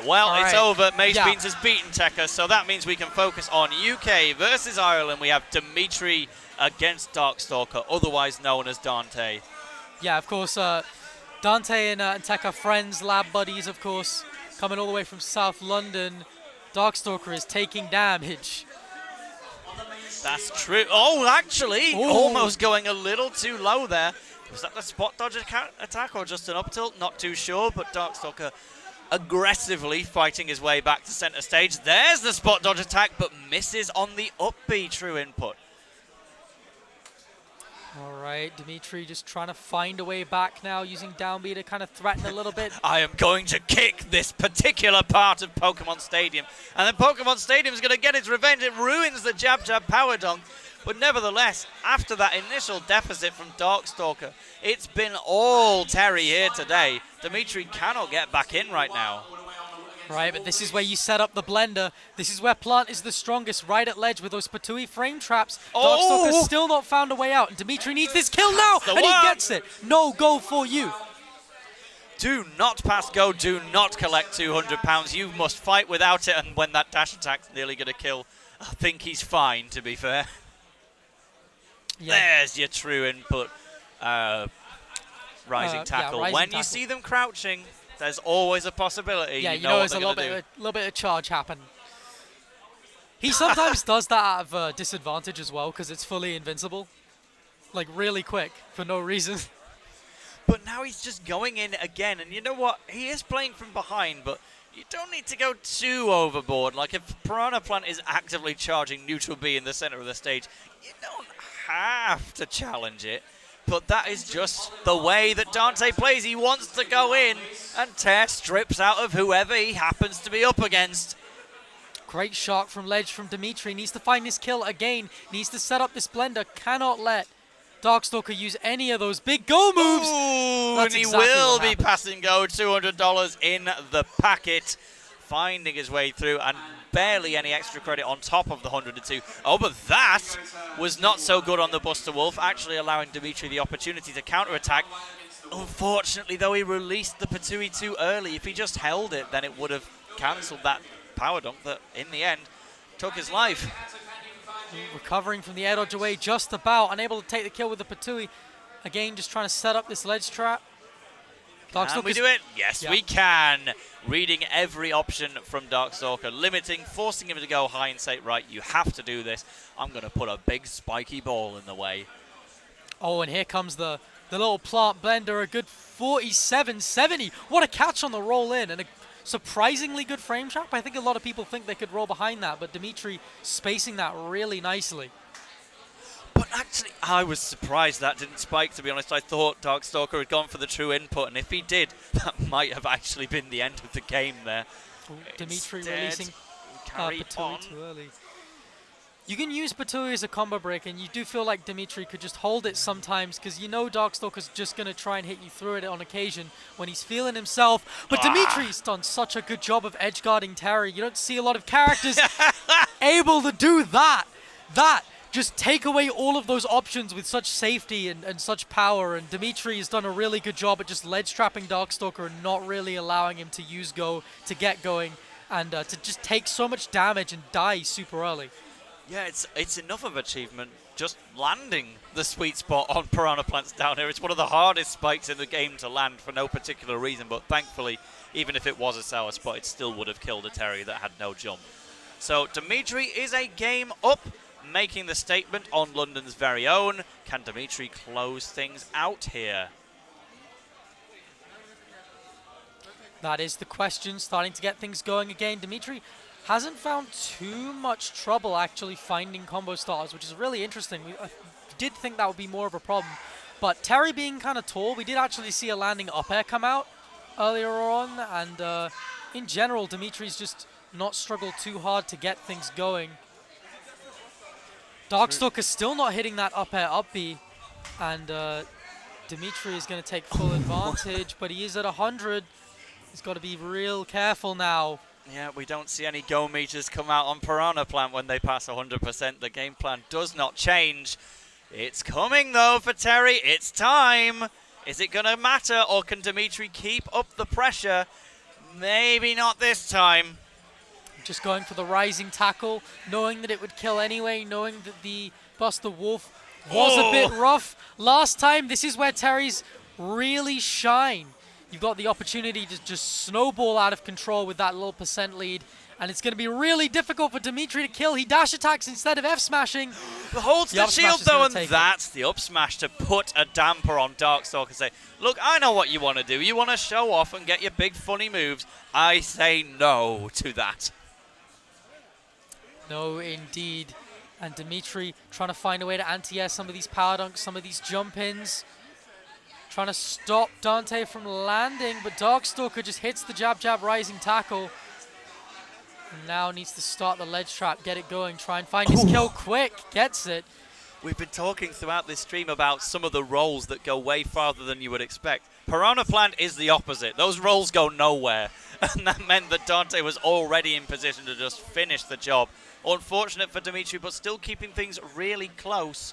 Well, it's over. Mace Beans has beaten Tekka, so that means we can focus on UK versus Ireland. We have Dmitrii against DarkStalker, otherwise known as Dante. Yeah, of course, Dante and Tekka friends, lab buddies, of course, coming all the way from South London. DarkStalker is taking damage. That's true. Oh, actually, almost going a little too low there. Was that the spot dodge attack or just an up tilt? Not too sure, but DarkStalker aggressively fighting his way back to center stage. There's the spot dodge attack, but misses on the up B true input. All right, Dmitrii just trying to find a way back now, using down B to kind of threaten a little bit. I am going to kick this particular part of Pokemon Stadium. And then Pokemon Stadium is going to get its revenge. It ruins the jab power dunk. But nevertheless, after that initial deficit from DarkStalker, it's been all Terry here today. Dmitrii cannot get back in right now. Right, but this is where you set up the blender. This is where Plant is the strongest, right at ledge with those Patui frame traps. DarkStalker's still not found a way out, and Dmitrii needs this kill now, and he gets it. No go for you. Do not pass go, do not collect £200. You must fight without it, and when that dash attack's nearly going to kill, I think he's fine, to be fair. Yeah. There's your true input rising tackle. Rising when tackle. You see them crouching, there's always a possibility. Yeah, you know there's a little bit of charge happen. He sometimes does that out of disadvantage as well, because it's fully invincible. Like, really quick, for no reason. But now he's just going in again, and you know what? He is playing from behind, but you don't need to go too overboard. Like, if Piranha Plant is actively charging neutral B in the center of the stage, you don't have to challenge it. But that is just the way that Dante plays. He wants to go in and tear strips out of whoever he happens to be up against. Great shot from ledge from Dmitrii. Needs to find his kill again. Needs to set up this blender. Cannot let DarkStalker use any of those big go moves. And he will be passing go. $200 in the packet. Finding his way through, and barely any extra credit on top of the 102. Oh, but that was not so good on the Buster Wolf, actually allowing Dmitrii the opportunity to counterattack. Unfortunately, though, he released the Patui too early. If he just held it, then it would have cancelled that power dunk that, in the end, took his life. Recovering from the air dodge away just about, unable to take the kill with the Patui. Again, just trying to set up this ledge trap. Can we do it? Yes, we can. Reading every option from DarkStalker, limiting, forcing him to go high and say, right, you have to do this. I'm going to put a big spiky ball in the way. Oh, and here comes the little plant blender, a good 47.70. What a catch on the roll in, and a surprisingly good frame trap. I think a lot of people think they could roll behind that, but Dmitrii spacing that really nicely. But actually, I was surprised that didn't spike, to be honest. I thought DarkStalker had gone for the true input, and if he did, that might have actually been the end of the game there. Dmitrii releasing Patui too early. You can use Patui as a combo break, and you do feel like Dmitrii could just hold it sometimes, because you know DarkStalker's just going to try and hit you through it on occasion when he's feeling himself. But Dimitrii's done such a good job of edge guarding Terry. You don't see a lot of characters able to do that. Just take away all of those options with such safety and such power, and Dmitrii has done a really good job at just ledge trapping DarkStalker and not really allowing him to use go to get going and to just take so much damage and die super early. Yeah, it's enough of achievement just landing the sweet spot on Piranha Plants down here. It's one of the hardest spikes in the game to land for no particular reason, but thankfully, even if it was a sour spot, it still would have killed a Terry that had no jump. So Dmitrii is a game up, making the statement on London's very own. Can Dmitrii close things out here? That is the question, starting to get things going again. Dmitrii hasn't found too much trouble actually finding combo starters, which is really interesting. I did think that would be more of a problem. But Terry being kind of tall, we did actually see a landing up air come out earlier on. And in general, Dimitrii's just not struggled too hard to get things going. DarkStalker's still not hitting that up air up B, and Dmitrii is going to take full advantage, but he is at 100. He's got to be real careful now. Yeah, we don't see any go meters come out on Piranha Plant when they pass 100%. The game plan does not change. It's coming, though, for Terry. It's time. Is it going to matter, or can Dmitrii keep up the pressure? Maybe not this time. Just going for the rising tackle, knowing that it would kill anyway, knowing that the Buster Wolf was a bit rough. Last time, this is where Terry's really shine. You've got the opportunity to just snowball out of control with that little % lead, and it's going to be really difficult for Dmitrii to kill. He dash attacks instead of F-smashing. Holds the shield though, and that's the up smash to put a damper on DarkStalker and say, look, I know what you want to do. You want to show off and get your big funny moves. I say no to that. No, indeed. And Dmitrii trying to find a way to anti-air some of these power dunks, some of these jump-ins. Trying to stop Dante from landing, but DarkStalker just hits the jab, rising tackle. Now needs to start the ledge trap, get it going, try and find his kill quick, gets it. We've been talking throughout this stream about some of the rolls that go way farther than you would expect. Piranha Plant is the opposite. Those rolls go nowhere, and that meant that Dante was already in position to just finish the job. Unfortunate for Dmitrii, but still keeping things really close.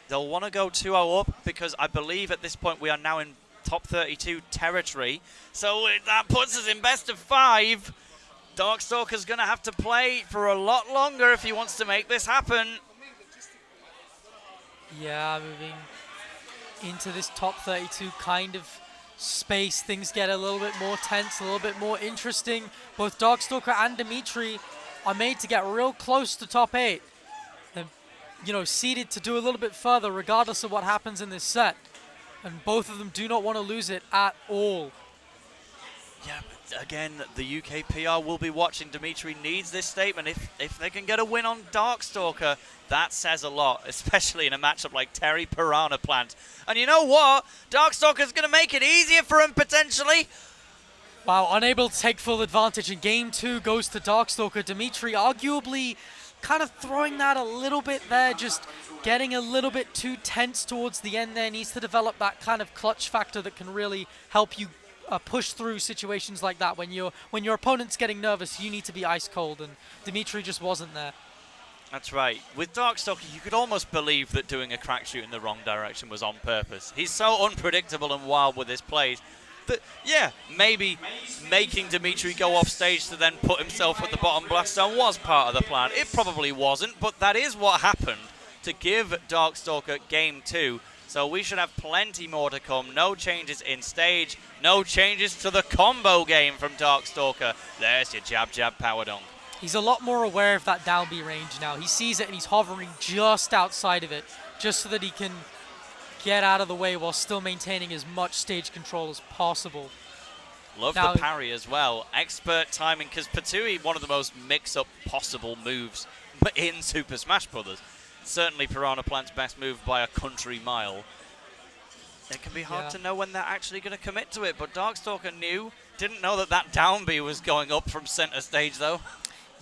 They'll want to go 2-0 up because I believe at this point we are now in top 32 territory. So that puts us in best of 5. DarkStalker's going to have to play for a lot longer if he wants to make this happen. Yeah, moving into this top 32 kind of space, things get a little bit more tense, a little bit more interesting. Both DarkStalker and Dmitrii are made to get real close to top 8. They're, you know, seeded to do a little bit further regardless of what happens in this set. And both of them do not want to lose it at all. Yeah, but again, the UK PR will be watching. Dmitrii needs this statement. If they can get a win on DarkStalker, that says a lot, especially in a matchup like Terry Piranha Plant. And you know what? DarkStalker's going to make it easier for him, potentially. Wow, unable to take full advantage, and game 2 goes to DarkStalker. Dmitrii arguably kind of throwing that a little bit there, just getting a little bit too tense towards the end there. Needs to develop that kind of clutch factor that can really help you push through situations like that. When your opponent's getting nervous, you need to be ice cold, and Dmitrii just wasn't there. That's right. With DarkStalker, you could almost believe that doing a crack shoot in the wrong direction was on purpose. He's so unpredictable and wild with his plays that, yeah, maybe making Dmitrii go off stage to then put himself at the bottom BlastZone was part of the plan. It probably wasn't, but that is what happened to give DarkStalker game 2. So we should have plenty more to come. No changes in stage, no changes to the combo game from DarkStalker. There's your jab, power dunk. He's a lot more aware of that down B range now. He sees it and he's hovering just outside of it, just so that he can get out of the way while still maintaining as much stage control as possible. Love the parry as well. Expert timing, because Patui, one of the most mix-up possible moves in Super Smash Bros. Certainly Piranha Plant's best move by a country mile. It can be hard to know when they're actually going to commit to it, but DarkStalker knew. Didn't know that that down B was going up from center stage, though.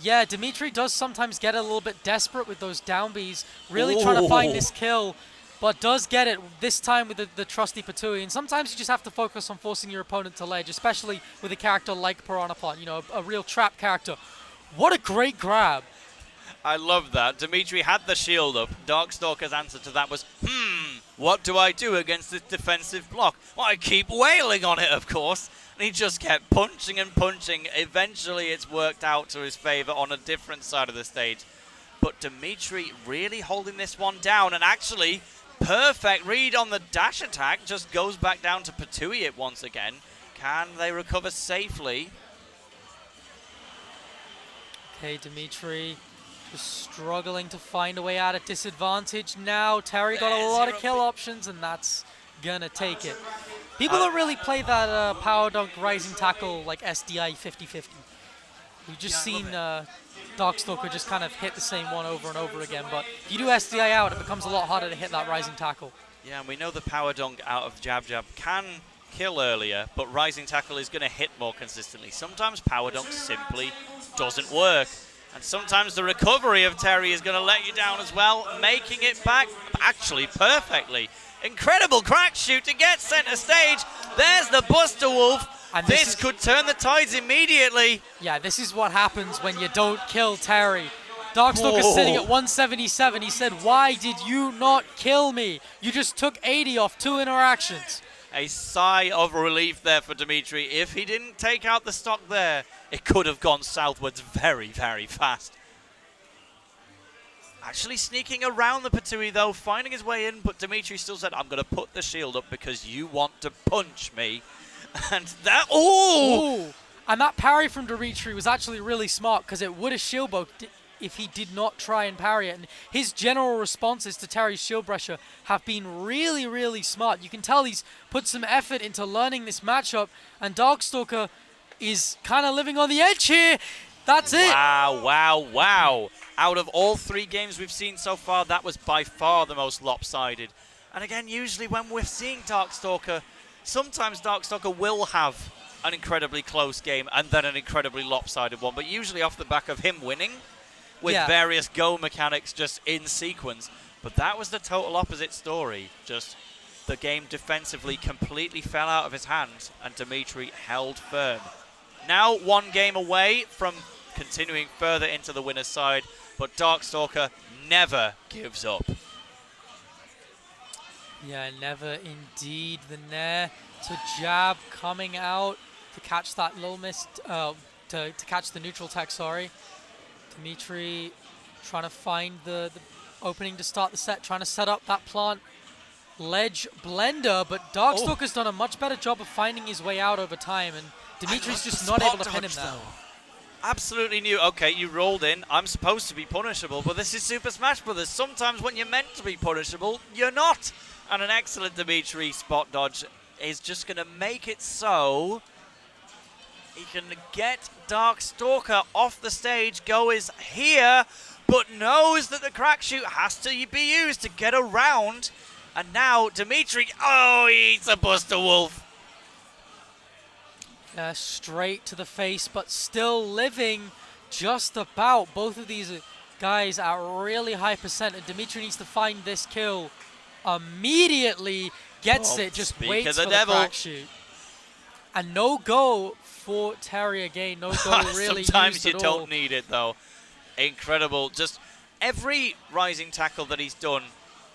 Yeah, Dmitrii does sometimes get a little bit desperate with those down Bs, really trying to find this kill, but does get it this time with the trusty Patui. And sometimes you just have to focus on forcing your opponent to ledge, especially with a character like Piranha Plant, you know, a real trap character. What a great grab. I love that. Dmitrii had the shield up. DarkStalker's answer to that was, what do I do against this defensive block? Well, I keep wailing on it, of course. And he just kept punching and punching. Eventually, it's worked out to his favor on a different side of the stage. But Dmitrii really holding this one down. And actually, perfect read on the dash attack. Just goes back down to Patui it once again. Can they recover safely? Okay, Dmitrii just struggling to find a way out of disadvantage now. Terry got a lot of kill options, and that's gonna take it. People don't really play that power dunk rising tackle like SDI 50-50. We've just seen DarkStalker just kind of hit the same one over and over again, but if you do SDI out, it becomes a lot harder to hit that rising tackle. Yeah, and we know the power dunk out of jab can kill earlier, but rising tackle is gonna hit more consistently. Sometimes power dunk simply doesn't work. And sometimes the recovery of Terry is going to let you down as well, making it back actually perfectly. Incredible crack shoot to get center stage. There's the Buster Wolf. And this could turn the tides immediately. Yeah, this is what happens when you don't kill Terry. DarkStalker's sitting at 177. He said, why did you not kill me? You just took 80 off 2 interactions. A sigh of relief there for Dmitrii. If he didn't take out the stock there, it could have gone southwards very, very fast. Actually sneaking around the Patui though, finding his way in, but Dmitrii still said, I'm going to put the shield up because you want to punch me. And that, ooh! And that parry from Dmitrii was actually really smart because it would have shield broke if he did not try and parry it. And his general responses to Terry's shield pressure have been really, really smart. You can tell he's put some effort into learning this matchup, and DarkStalker is kind of living on the edge here. That's it. Wow, wow, wow. Out of all 3 games we've seen so far, that was by far the most lopsided. And again, usually when we're seeing DarkStalker, sometimes DarkStalker will have an incredibly close game and then an incredibly lopsided one, but usually off the back of him winning with various go mechanics just in sequence. But that was the total opposite story. Just the game defensively completely fell out of his hands and Dmitrii held firm. Now 1 game away from continuing further into the winner's side, but DarkStalker never gives up. Yeah, never indeed. The Nair to jab coming out to catch that little miss, to catch the neutral tech, sorry. Dmitrii trying to find the opening to start the set, trying to set up that plant ledge blender, but DarkStalker's done a much better job of finding his way out over time, and Dimitrii's just not able to pin him now. Absolutely new. Okay, you rolled in. I'm supposed to be punishable, but this is Super Smash Brothers. Sometimes when you're meant to be punishable, you're not. And an excellent Dmitrii spot dodge is just going to make it so he can get DarkStalker off the stage. Go is here, but knows that the crack shoot has to be used to get around. And now Dmitrii, oh, he eats a Buster Wolf. Straight to the face, but still living just about. Both of these guys at really high percent, and Dmitrii needs to find this kill immediately. Gets it, just waits for the crack shoot. And no go for Terry again. No go really Sometimes you used at don't all. need it though. Incredible. Just every rising tackle that he's done,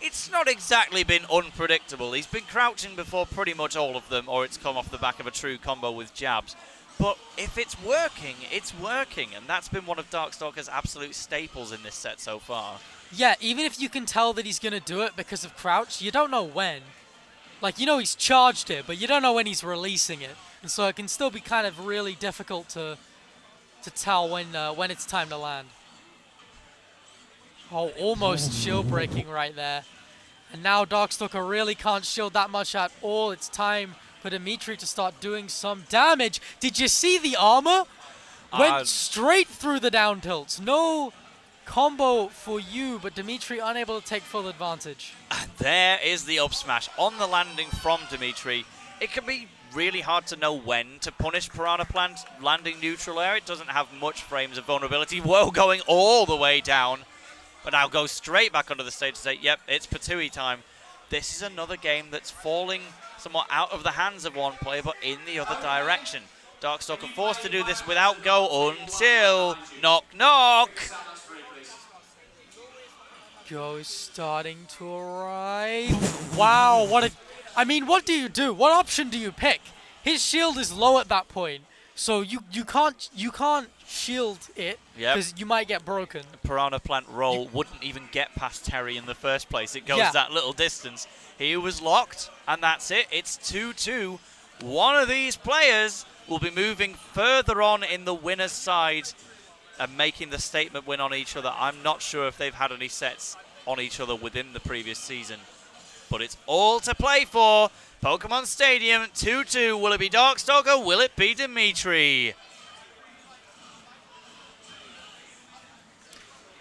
it's not exactly been unpredictable. He's been crouching before pretty much all of them, or it's come off the back of a true combo with jabs. But if it's working, it's working. And that's been one of DarkStalker's absolute staples in this set so far. Yeah, even if you can tell that he's going to do it because of crouch, you don't know when. Like, you know he's charged it, but you don't know when he's releasing it. And so it can still be kind of really difficult to tell when it's time to land. Oh, almost shield breaking right there. And now DarkStalker really can't shield that much at all. It's time for Dmitrii to start doing some damage. Did you see the armor? Went straight through the down tilts. No combo for you, but Dmitrii unable to take full advantage. And there is the up smash on the landing from Dmitrii. It can be really hard to know when to punish Piranha Plant landing neutral air. It doesn't have much frames of vulnerability. Whoa, going all the way down. But now go straight back onto the stage to say, yep, it's Patui time. This is another game that's falling somewhat out of the hands of one player, but in the other direction. DarkStalker forced to do this without go until knock knock. Go is starting to arrive. Wow, what a... I mean, what do you do? What option do you pick? His shield is low at that point, so you can't shield it because you might get broken. The Piranha Plant roll wouldn't even get past Terry in the first place. It goes that little distance. He was locked, and that's it. It's 2-2. One of these players will be moving further on in the winner's side and making the statement win on each other. I'm not sure if they've had any sets on each other within the previous season, but it's all to play for. Pokemon Stadium, 2-2. Will it be DarkStalker? Will it be Dmitrii?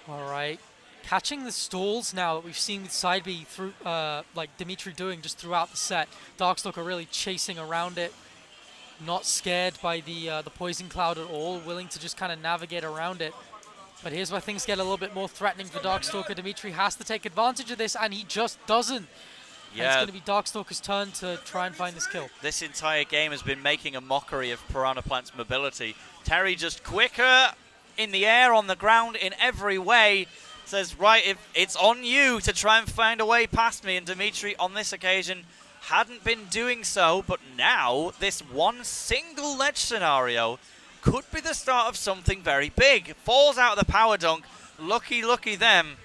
All right. Catching the stalls now that we've seen with side B through, like Dmitrii doing just throughout the set. DarkStalker really chasing around it. Not scared by the poison cloud at all, willing to just kind of navigate around it. But here's where things get a little bit more threatening for DarkStalker. Dmitrii has to take advantage of this, and he just doesn't. Yeah. And it's going to be DarkStalker's turn to try and find this kill. This entire game has been making a mockery of Piranha Plant's mobility. Terry just quicker in the air, on the ground, in every way. Says, right, if it's on you to try and find a way past me. And Dmitrii, on this occasion, hadn't been doing so, but now this one single ledge scenario could be the start of something very big. Falls out of the power dunk. Lucky, lucky them.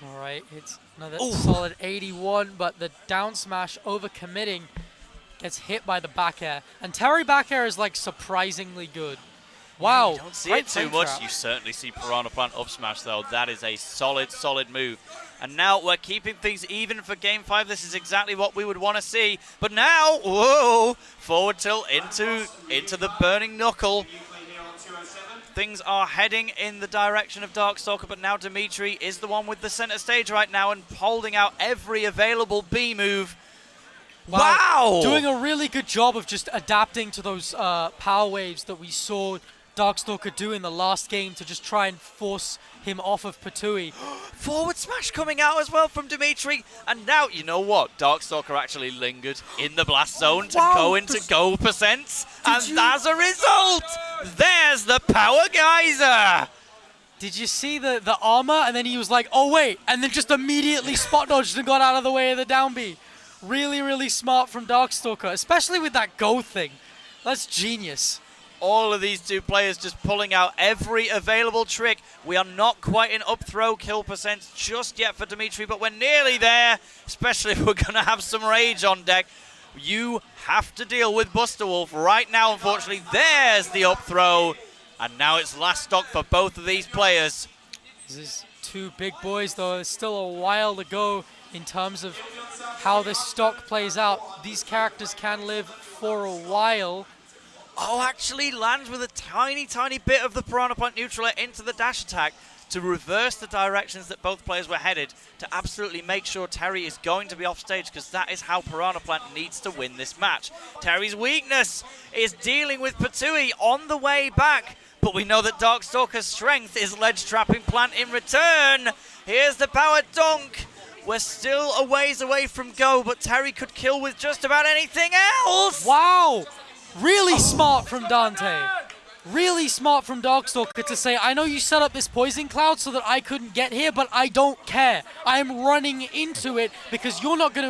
All right, it's another solid 81, but the down smash overcommitting gets hit by the back air. And Terry back air is like surprisingly good. Wow. You don't see it too much. You certainly see Piranha Plant up smash though. That is a solid, solid move. And now we're keeping things even for Game 5. This is exactly what we would want to see. But now, whoa, forward tilt into the burning knuckle. Things are heading in the direction of DarkStalker, but now Dmitrii is the one with the center stage right now and holding out every available B move. Wow! Doing a really good job of just adapting to those power waves that we saw DarkStalker do in the last game to just try and force him off of Patui. Forward smash coming out as well from Dmitrii. And now, you know what? DarkStalker actually lingered in the blast zone to go into go percents. And as a result, there's the power geyser. Did you see the armor? And then he was like, oh, wait. And then just immediately spot dodged and got out of the way of the down B. Really, really smart from DarkStalker, especially with that go thing. That's genius. All of these two players just pulling out every available trick. We are not quite in up throw kill percents just yet for Dmitrii, but we're nearly there, especially if we're going to have some rage on deck. You have to deal with Buster Wolf right now, unfortunately. There's the up throw, and now it's last stock for both of these players. This is two big boys, though. There's still a while to go in terms of how this stock plays out. These characters can live for a while. Oh, actually lands with a tiny, tiny bit of the Piranha Plant neutral into the dash attack to reverse the directions that both players were headed to absolutely make sure Terry is going to be off stage, because that is how Piranha Plant needs to win this match. Terry's weakness is dealing with Patui on the way back, but we know that DarkStalker's strength is ledge trapping Plant in return. Here's the power dunk. We're still a ways away from go, but Terry could kill with just about anything else. Wow. Really smart from Dante. Really smart from DarkStalker to say, I know you set up this poison cloud so that I couldn't get here, but I don't care. I'm running into it because you're not going to